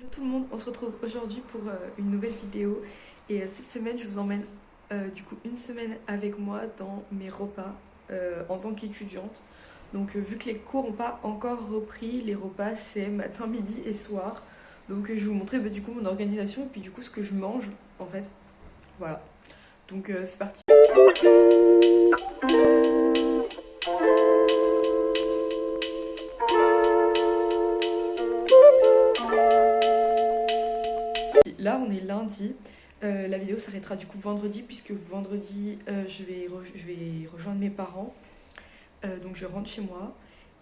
Hello tout le monde, on se retrouve aujourd'hui pour une nouvelle vidéo et cette semaine je vous emmène du coup une semaine avec moi dans mes repas en tant qu'étudiante. Donc vu que les cours n'ont pas encore repris, les repas c'est matin, midi et soir. Donc je vais vous montrer du coup mon organisation et puis du coup ce que je mange en fait. Voilà, donc c'est parti. Là on est lundi. La vidéo s'arrêtera du coup vendredi puisque vendredi je vais rejoindre mes parents. Donc je rentre chez moi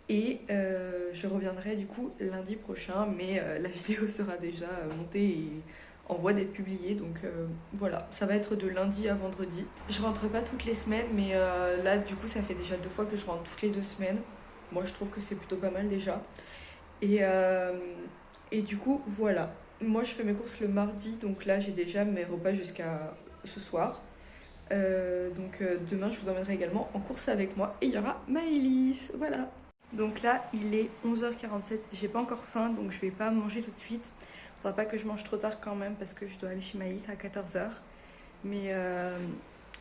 et je reviendrai du coup lundi prochain, mais la vidéo sera déjà montée et en voie d'être publiée. Donc voilà, ça va être de lundi à vendredi. Je rentre pas toutes les semaines, mais là du coup ça fait déjà 2 fois que je rentre toutes les 2 semaines. Moi je trouve que c'est plutôt pas mal déjà. Et, euh, et du coup voilà, moi je fais mes courses le mardi, donc là j'ai déjà mes repas jusqu'à ce soir. Demain je vous emmènerai également en course avec moi et il y aura Maëlys, voilà. Donc là il est 11h47, j'ai pas encore faim donc je vais pas manger tout de suite. Faudra pas que je mange trop tard quand même parce que je dois aller chez Maëlys à 14h. Mais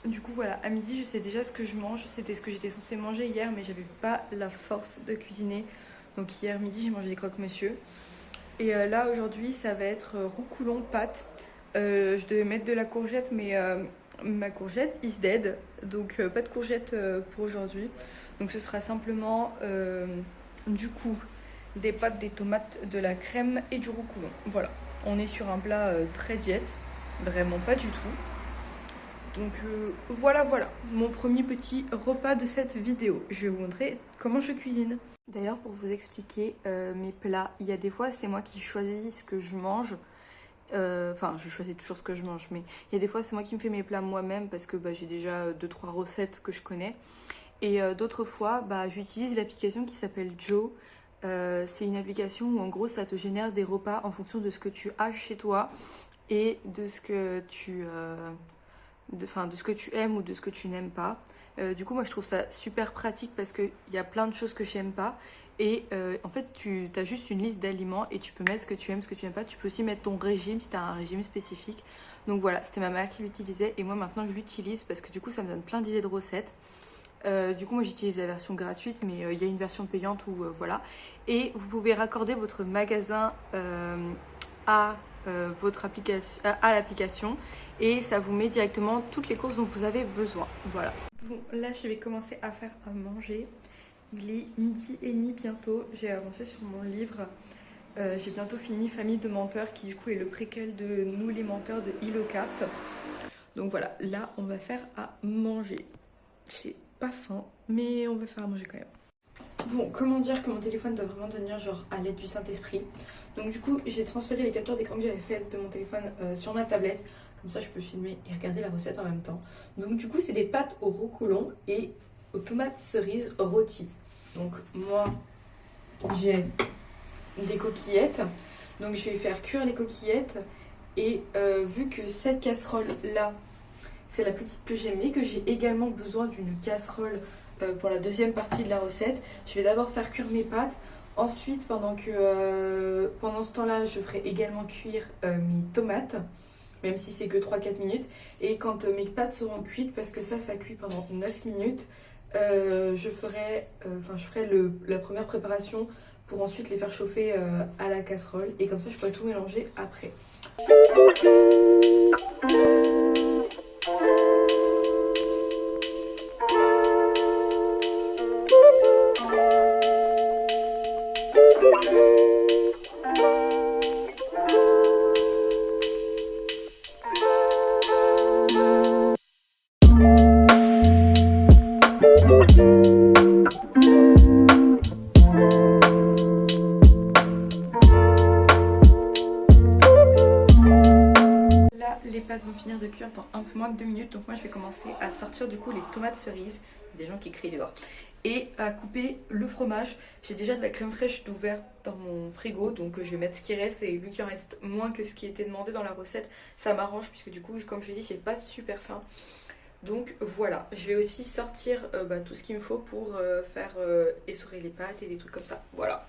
du coup voilà, à midi je sais déjà ce que je mange, c'était ce que j'étais censée manger hier mais j'avais pas la force de cuisiner. Donc hier midi j'ai mangé des croque-monsieur. Et là aujourd'hui ça va être roucoulon pâte. Je devais mettre de la courgette mais ma courgette is dead. Donc pas de courgette pour aujourd'hui. Donc ce sera simplement du coup des pâtes, des tomates, de la crème et du roucoulon. Voilà, on est sur un plat très diète, vraiment pas du tout. Donc voilà, mon premier petit repas de cette vidéo. Je vais vous montrer comment je cuisine. D'ailleurs, pour vous expliquer mes plats, il y a des fois c'est moi qui choisis ce que je mange. Enfin, je choisis toujours ce que je mange, mais il y a des fois c'est moi qui me fais mes plats moi-même parce que j'ai déjà 2-3 recettes que je connais. Et d'autres fois, j'utilise l'application qui s'appelle Joe. C'est une application où en gros ça te génère des repas en fonction de ce que tu as chez toi et de ce que de ce que tu aimes ou de ce que tu n'aimes pas. Du coup, moi je trouve ça super pratique parce qu'il y a plein de choses que j'aime pas. Et en fait, tu as juste une liste d'aliments et tu peux mettre ce que tu aimes, ce que tu n'aimes pas. Tu peux aussi mettre ton régime si tu as un régime spécifique. Donc voilà, c'était ma mère qui l'utilisait et moi maintenant je l'utilise parce que du coup ça me donne plein d'idées de recettes. Du coup moi j'utilise la version gratuite mais il y a une version payante où voilà. Et vous pouvez raccorder votre magasin à votre application, à l'application et ça vous met directement toutes les courses dont vous avez besoin. Voilà. Bon, là je vais commencer à faire à manger. Il est 12h30 bientôt. J'ai avancé sur mon livre. J'ai bientôt fini Famille de menteurs qui du coup est le préquel de Nous les menteurs de Hilocart. Donc voilà, là on va faire à manger. J'ai pas faim, mais on va faire à manger quand même. Bon, comment dire que mon téléphone doit vraiment tenir genre à l'aide du Saint-Esprit. Donc du coup, j'ai transféré les captures d'écran que j'avais faites de mon téléphone sur ma tablette. Comme ça, je peux filmer et regarder la recette en même temps. Donc du coup, c'est des pâtes au roucoulon et aux tomates cerises rôties. Donc moi, j'ai des coquillettes. Donc je vais faire cuire les coquillettes. Et vu que cette casserole-là, c'est la plus petite que j'ai, mais que j'ai également besoin d'une casserole pour la deuxième partie de la recette. Je vais d'abord faire cuire mes pâtes. Ensuite, pendant ce temps-là, je ferai également cuire mes tomates, même si c'est que 3-4 minutes. Et quand mes pâtes seront cuites, parce que ça cuit pendant 9 minutes, je ferai la première préparation pour ensuite les faire chauffer à la casserole. Et comme ça, je pourrai tout mélanger après. Les pâtes vont finir de cuire dans un peu moins de 2 minutes. Donc moi je vais commencer à sortir du coup les tomates cerises. Des gens qui crient dehors. Et à couper le fromage. J'ai déjà de la crème fraîche d'ouverte dans mon frigo. Donc je vais mettre ce qui reste. Et vu qu'il en reste moins que ce qui était demandé dans la recette, ça m'arrange. Puisque du coup, comme je l'ai dit, j'ai pas super faim. Donc voilà. Je vais aussi sortir tout ce qu'il me faut pour faire essorer les pâtes et des trucs comme ça. Voilà.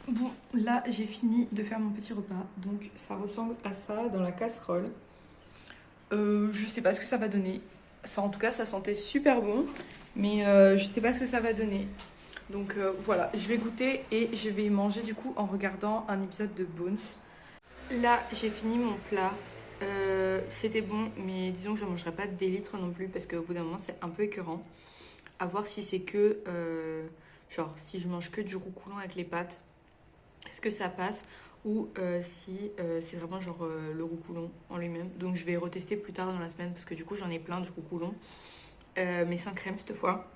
Bon, là j'ai fini de faire mon petit repas, donc ça ressemble à ça dans la casserole. Je sais pas ce que ça va donner. Ça, en tout cas, ça sentait super bon, mais je sais pas ce que ça va donner. Donc voilà, je vais goûter et je vais manger du coup en regardant un épisode de Bones. Là, j'ai fini mon plat. C'était bon, mais disons que je ne mangerai pas des litres non plus parce qu'au bout d'un moment, c'est un peu écœurant. À voir si c'est que, genre, si je mange que du roucoulant avec les pâtes, est-ce que ça passe ou si c'est vraiment genre le roucoulon en lui-même. Donc je vais retester plus tard dans la semaine parce que du coup j'en ai plein du roucoulon, mais sans crème cette fois.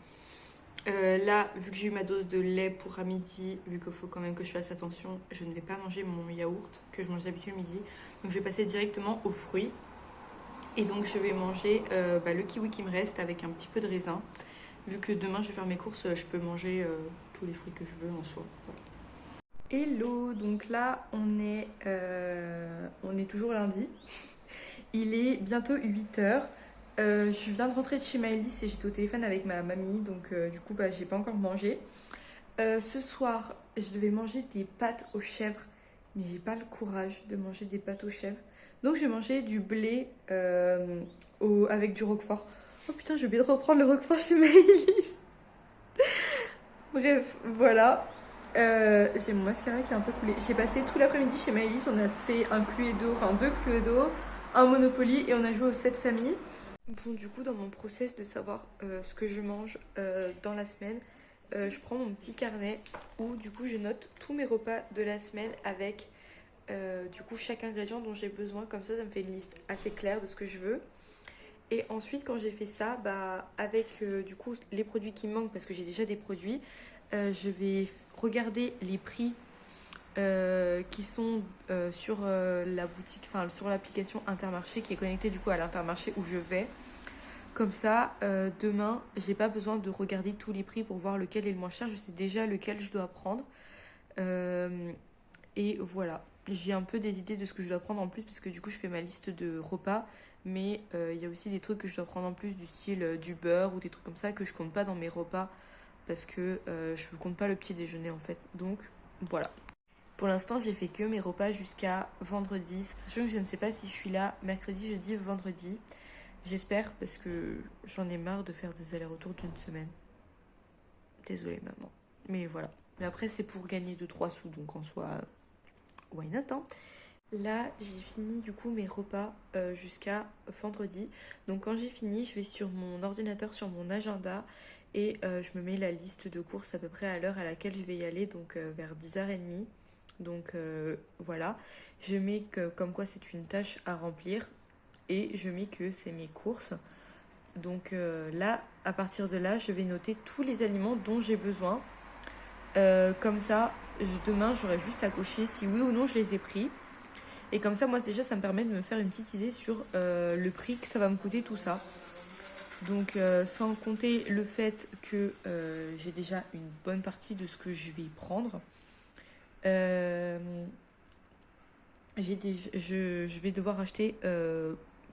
Là, vu que j'ai eu ma dose de lait pour à midi, vu qu'il faut quand même que je fasse attention, je ne vais pas manger mon yaourt que je mange d'habitude le midi. Donc je vais passer directement aux fruits. Et donc je vais manger le kiwi qui me reste avec un petit peu de raisin. Vu que demain je vais faire mes courses, je peux manger tous les fruits que je veux en soi. Voilà. Hello, donc là on est toujours lundi. Il est bientôt 8h. Je viens de rentrer de chez Maëlys et j'étais au téléphone avec ma mamie, donc du coup j'ai pas encore mangé. Ce soir, je devais manger des pâtes aux chèvres, mais j'ai pas le courage de manger des pâtes aux chèvres. Donc j'ai mangé du blé avec du roquefort. Oh putain, j'ai oublié de reprendre le roquefort chez Maëlys. Bref, voilà. J'ai mon mascara qui est un peu coulé. J'ai passé tout l'après-midi chez Maëlys, on a fait un Cluedo, enfin 2 Cluedo, un Monopoly et on a joué aux 7 familles. Bon, du coup, dans mon process de savoir ce que je mange dans la semaine, je prends mon petit carnet où du coup je note tous mes repas de la semaine avec du coup chaque ingrédient dont j'ai besoin. Comme ça me fait une liste assez claire de ce que je veux. Et ensuite, quand j'ai fait ça, avec du coup les produits qui me manquent, parce que j'ai déjà des produits, je vais regarder les prix qui sont sur la boutique, enfin sur l'application Intermarché qui est connectée du coup à l'Intermarché où je vais. Comme ça, demain, j'ai pas besoin de regarder tous les prix pour voir lequel est le moins cher. Je sais déjà lequel je dois prendre. Et voilà. J'ai un peu des idées de ce que je dois prendre en plus parce que du coup, je fais ma liste de repas. Mais il y a aussi des trucs que je dois prendre en plus du style du beurre ou des trucs comme ça que je compte pas dans mes repas parce que je ne compte pas le petit déjeuner en fait. Donc voilà. Pour l'instant, j'ai fait que mes repas jusqu'à vendredi. Sachant que je ne sais pas si je suis là mercredi, jeudi ou vendredi. J'espère parce que j'en ai marre de faire des allers-retours d'une semaine. Désolée maman. Mais voilà. Mais après c'est pour gagner 2-3 sous donc en soi, why not hein. Là j'ai fini du coup mes repas jusqu'à vendredi. Donc quand j'ai fini je vais sur mon ordinateur, sur mon agenda et je me mets la liste de courses à peu près à l'heure à laquelle je vais y aller. Donc vers 10h30. Donc voilà. Je mets que comme quoi c'est une tâche à remplir. Et je mets que c'est mes courses. Donc là, à partir de là, je vais noter tous les aliments dont j'ai besoin. Comme ça, demain, j'aurai juste à cocher si oui ou non je les ai pris. Et comme ça, moi déjà, ça me permet de me faire une petite idée sur le prix que ça va me coûter tout ça. Donc sans compter le fait que j'ai déjà une bonne partie de ce que je vais prendre. Je vais devoir acheter...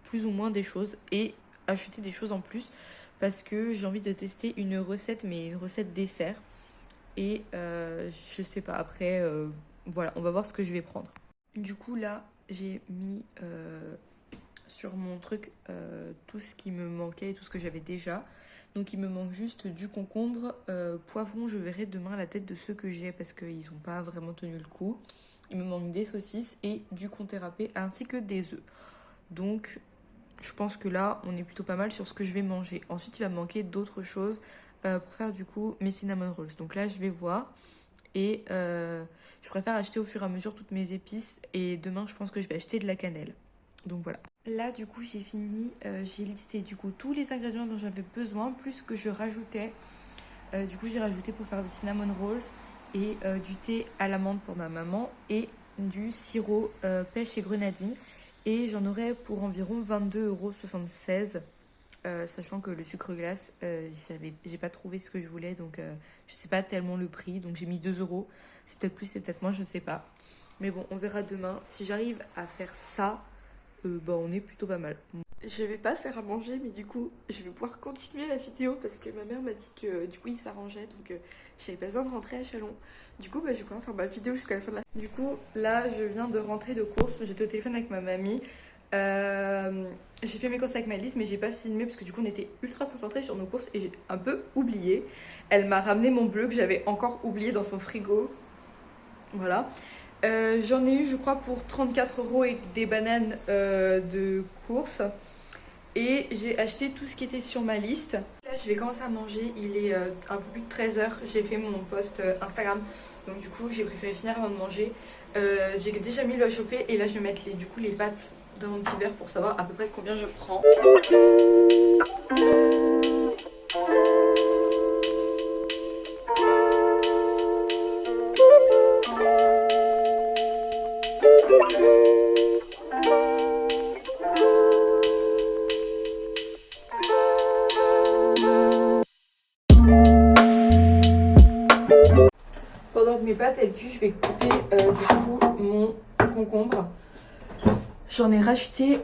plus ou moins des choses et acheter des choses en plus. parce que j'ai envie de tester une recette, mais une recette dessert. Et je sais pas, après, voilà, on va voir ce que je vais prendre. Du coup, là, j'ai mis sur mon truc tout ce qui me manquait et tout ce que j'avais déjà. Donc il me manque juste du concombre, poivron, je verrai demain la tête de ceux que j'ai parce qu'ils n'ont pas vraiment tenu le coup. Il me manque des saucisses et du comté râpé ainsi que des œufs. Donc je pense que là on est plutôt pas mal sur ce que je vais manger. Ensuite il va me manquer d'autres choses pour faire du coup mes cinnamon rolls. Donc là je vais voir et je préfère acheter au fur et à mesure toutes mes épices et demain je pense que je vais acheter de la cannelle. Donc voilà. Là du coup j'ai fini, j'ai listé du coup tous les ingrédients dont j'avais besoin, plus que je rajoutais. Du coup j'ai rajouté pour faire des cinnamon rolls et du thé à l'amande pour ma maman et du sirop pêche et grenadine. Et j'en aurai pour environ 22,76 €, sachant que le sucre glace, j'ai pas trouvé ce que je voulais, donc je sais pas tellement le prix, donc j'ai mis 2 €. C'est peut-être plus, c'est peut-être moins, je ne sais pas. Mais bon, on verra demain. Si j'arrive à faire ça, bah, on est plutôt pas mal. Je vais pas faire à manger, mais du coup, je vais pouvoir continuer la vidéo parce que ma mère m'a dit que du coup, il s'arrangeait, donc j'avais pas besoin de rentrer à Chalon. Du coup, bah, je vais pouvoir faire ma vidéo jusqu'à la fin de la... Du coup, là, je viens de rentrer de course. J'étais au téléphone avec ma mamie. J'ai fait mes courses avec ma liste, mais j'ai pas filmé parce que du coup, on était ultra concentrés sur nos courses et j'ai un peu oublié. Elle m'a ramené mon bleu que j'avais encore oublié dans son frigo. Voilà. J'en ai eu, je crois, pour 34 € et des bananes de course. Et j'ai acheté tout ce qui était sur ma liste. Là, je vais commencer à manger. Il est un peu plus de 13 h. J'ai fait mon post Instagram. Donc du coup, j'ai préféré finir avant de manger. J'ai déjà mis l'eau à chauffer. Et là, je vais mettre les pâtes dans mon petit verre pour savoir à peu près combien je prends. Pendant que mes pâtes elles cuisent, je vais couper du coup mon concombre. J'en ai racheté.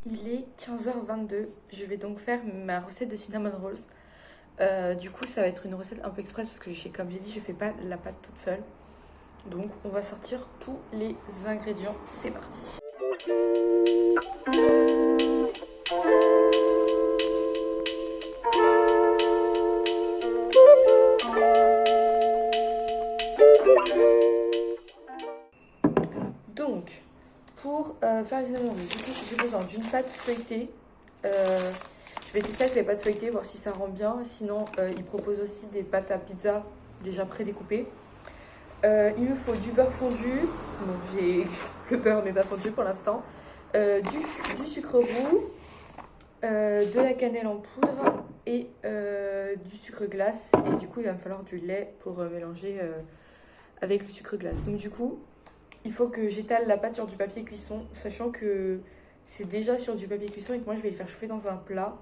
Il est 15h22, je vais donc faire ma recette de cinnamon rolls. Du coup, ça va être une recette un peu express parce que, comme j'ai dit, je fais pas la pâte toute seule. Donc, on va sortir tous les ingrédients. C'est parti. Donc, pour faire les cinnamon rolls, j'ai besoin d'une pâte feuilletée. Je vais tester avec les pâtes feuilletées, voir si ça rend bien. Sinon, ils proposent aussi des pâtes à pizza déjà prédécoupées. Il me faut du beurre fondu. Donc, j'ai le beurre mais pas fondu pour l'instant. Du sucre roux, de la cannelle en poudre et du sucre glace. Et du coup, il va me falloir du lait pour mélanger avec le sucre glace. Donc, du coup, il faut que j'étale la pâte sur du papier cuisson, sachant que c'est déjà sur du papier cuisson et que moi je vais le faire chauffer dans un plat.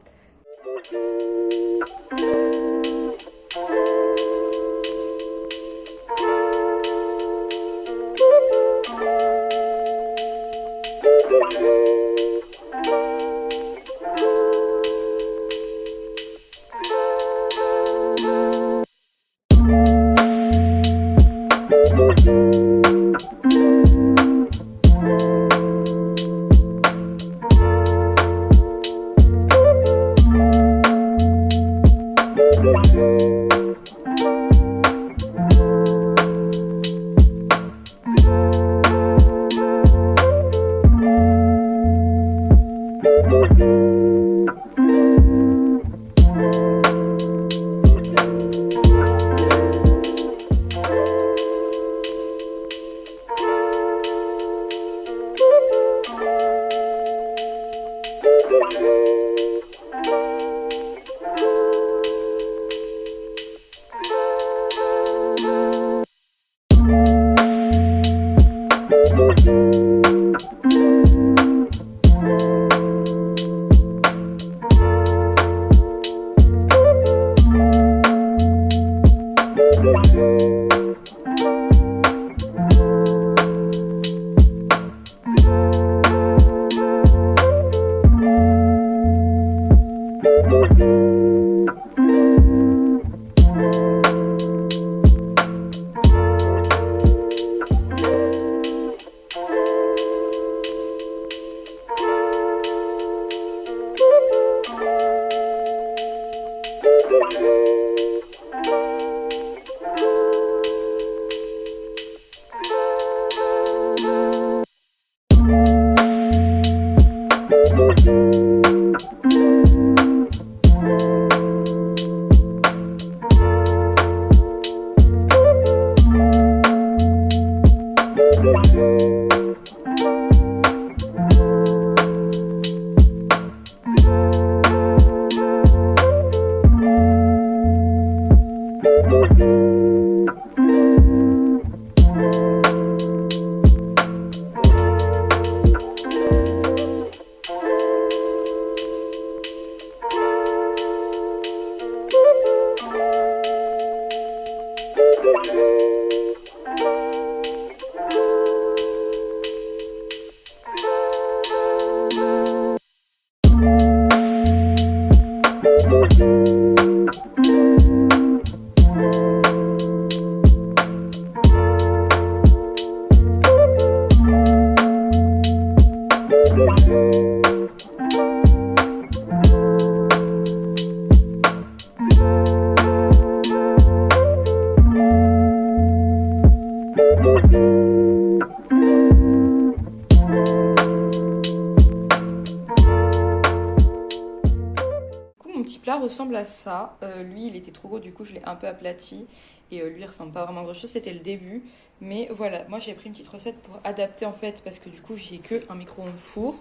Ressemble à ça. Lui il était trop gros, du coup je l'ai un peu aplati et lui il ressemble pas vraiment à grand chose, c'était le début, mais voilà, moi j'ai pris une petite recette pour adapter en fait, parce que du coup j'ai que un micro-ondes four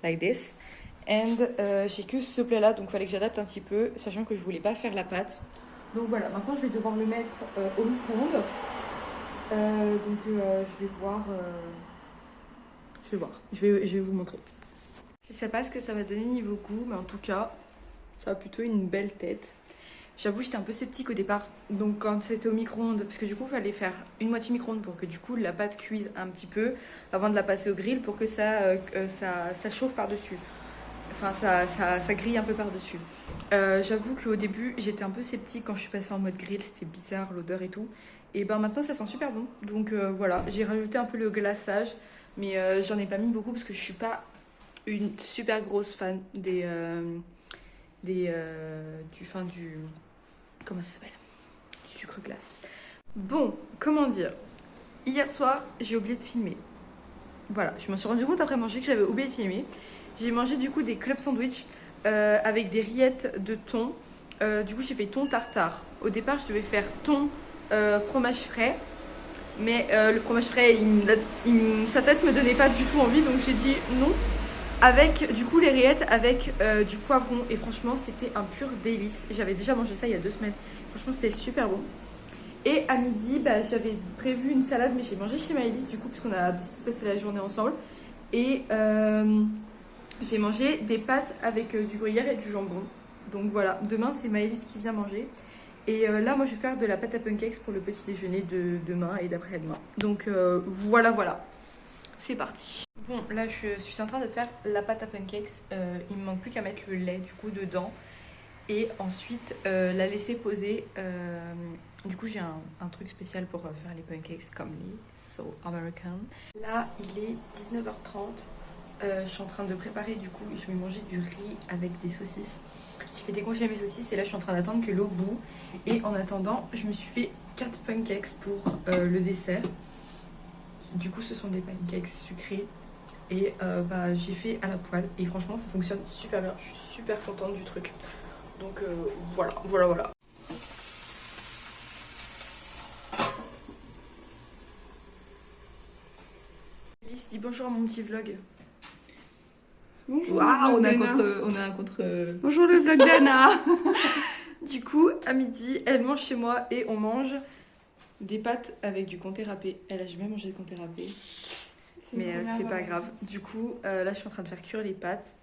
like this and j'ai que ce plat là, donc il fallait que j'adapte un petit peu, sachant que je voulais pas faire la pâte. Donc voilà, maintenant je vais devoir le mettre au micro-ondes. Je vais voir je vais vous montrer. Je sais pas ce que ça va donner niveau goût, mais en tout cas ça a plutôt une belle tête. J'avoue, j'étais un peu sceptique au départ. Donc quand c'était au micro-ondes, parce que du coup, il fallait faire une moitié micro-ondes pour que du coup la pâte cuise un petit peu avant de la passer au grill pour que ça chauffe par-dessus. Enfin, ça grille un peu par-dessus. J'avoue qu'au début, j'étais un peu sceptique quand je suis passée en mode grill. C'était bizarre, l'odeur et tout. Et ben maintenant, ça sent super bon. Donc voilà, j'ai rajouté un peu le glaçage. Mais j'en ai pas mis beaucoup parce que je suis pas une super grosse fan du comment ça s'appelle, du sucre glace. Bon, comment dire, hier soir j'ai oublié de filmer. Voilà, je me suis rendu compte après manger que j'avais oublié de filmer. J'ai mangé du coup des club sandwich avec des rillettes de thon. Du coup j'ai fait thon tartare. Au départ je devais faire thon fromage frais, mais le fromage frais sa tête me donnait pas du tout envie, donc j'ai dit non. Avec du coup les rillettes avec du poivron, et franchement c'était un pur délice. J'avais déjà mangé ça il y a 2 semaines, franchement c'était super bon. Et à midi, bah, j'avais prévu une salade, mais j'ai mangé chez Maëlys du coup, puisqu'on a décidé de passer la journée ensemble. Et j'ai mangé des pâtes avec du gruyère et du jambon. Donc voilà, demain c'est Maëlys qui vient manger. Et là, moi je vais faire de la pâte à pancakes pour le petit déjeuner de demain et d'après-demain. Donc voilà, voilà. C'est parti. Bon, là je suis en train de faire la pâte à pancakes. Il me manque plus qu'à mettre le lait du coup dedans. Et ensuite la laisser poser. Du coup, j'ai un truc spécial pour faire les pancakes comme les So American. Là, il est 19h30. Je suis en train de préparer, du coup, je vais manger du riz avec des saucisses. J'ai fait décongeler mes saucisses et là, je suis en train d'attendre que l'eau bout. Et en attendant, je me suis fait 4 pancakes pour le dessert. Du coup, ce sont des pancakes sucrés. Et bah, j'ai fait à la poêle. Et franchement, ça fonctionne super bien. Je suis super contente du truc. Donc voilà, voilà, voilà. Alice dit bonjour à mon petit vlog. Bonjour. Waouh, on a un contre. Bonjour le vlog d'Anna. Du coup, à midi, elle mange chez moi et on mange des pâtes avec du comté râpé. Elle a jamais mangé de comté râpé. Mais c'est pas grave. Du coup, là, je suis en train de faire cuire les pâtes.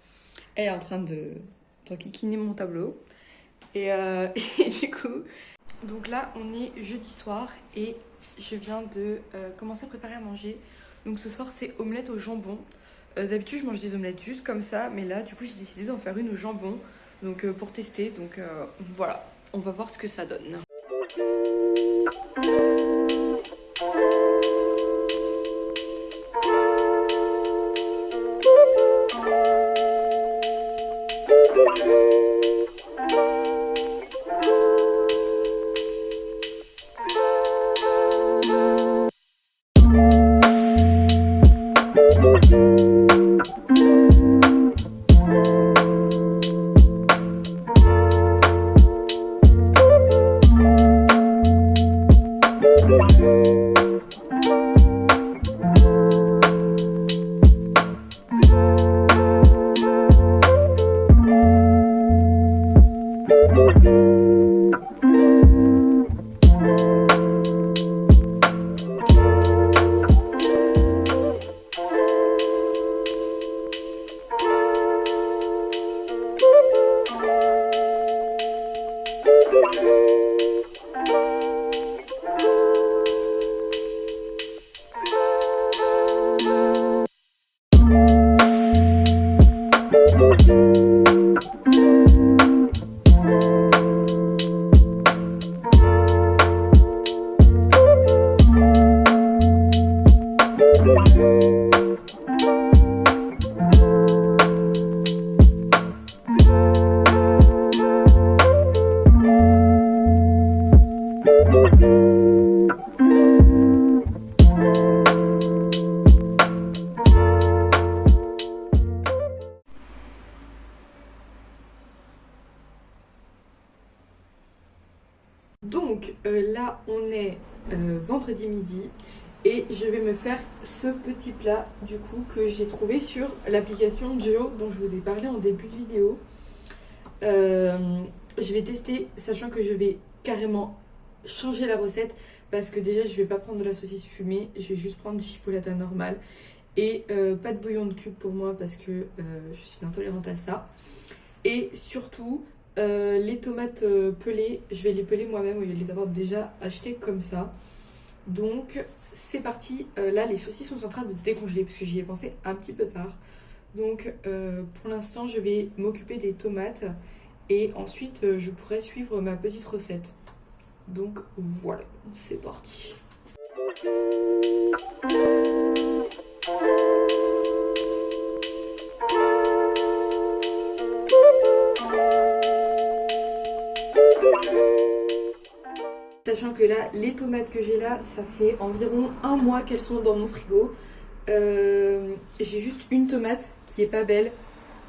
Elle est en train de kikiner mon tableau. Et du coup, donc là, on est jeudi soir et je viens de commencer à préparer à manger. Donc ce soir, c'est omelette au jambon. D'habitude, je mange des omelettes juste comme ça, mais là, du coup, j'ai décidé d'en faire une au jambon. Donc pour tester. Donc voilà, on va voir ce que ça donne. Donc là on est vendredi midi et je vais me faire ce petit plat du coup que j'ai trouvé sur l'application Geo dont je vous ai parlé en début de vidéo. Je vais tester, sachant que je vais carrément changer la recette parce que déjà je vais pas prendre de la saucisse fumée, je vais juste prendre du chipolata normal et pas de bouillon de cube pour moi parce que je suis intolérante à ça. Et surtout les tomates pelées, je vais les peler moi-même au lieu de les avoir déjà achetées comme ça. Donc c'est parti, là les saucisses sont en train de décongeler parce que j'y ai pensé un petit peu tard. Donc pour l'instant je vais m'occuper des tomates et ensuite je pourrai suivre ma petite recette. Donc voilà, c'est parti. Sachant que là, les tomates que j'ai là, ça fait environ un mois qu'elles sont dans mon frigo. J'ai juste une tomate qui est pas belle,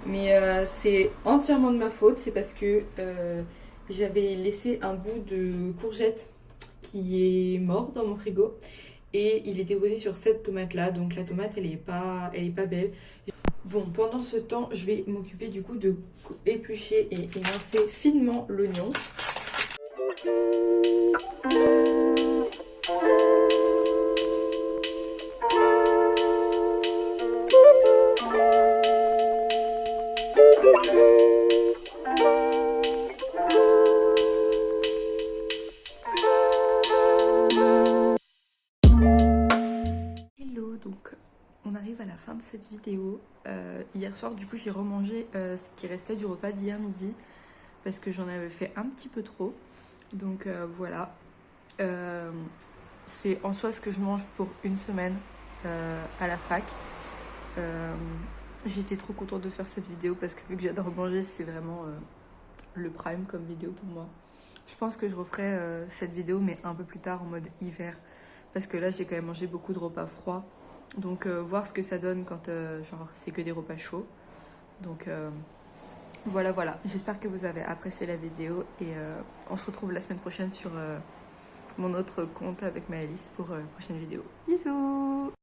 mais c'est entièrement de ma faute. C'est parce que j'avais laissé un bout de courgette qui est mort dans mon frigo et il était posé sur cette tomate là. Donc la tomate, elle est pas belle. Bon, pendant ce temps, je vais m'occuper du coup de éplucher et émincer finement l'oignon. Hello, donc on arrive à la fin de cette vidéo. Hier soir, du coup, j'ai remangé ce qui restait du repas d'hier midi parce que j'en avais fait un petit peu trop. Donc voilà. C'est en soi ce que je mange pour une semaine à la fac. J'étais trop contente de faire cette vidéo parce que vu que j'adore manger, c'est vraiment le prime comme vidéo pour moi. Je pense que je referai cette vidéo mais un peu plus tard en mode hiver parce que là j'ai quand même mangé beaucoup de repas froids. Donc voir ce que ça donne quand genre c'est que des repas chauds. Donc voilà. J'espère que vous avez apprécié la vidéo et on se retrouve la semaine prochaine sur mon autre compte avec Maëlys pour la prochaine vidéo. Bisous!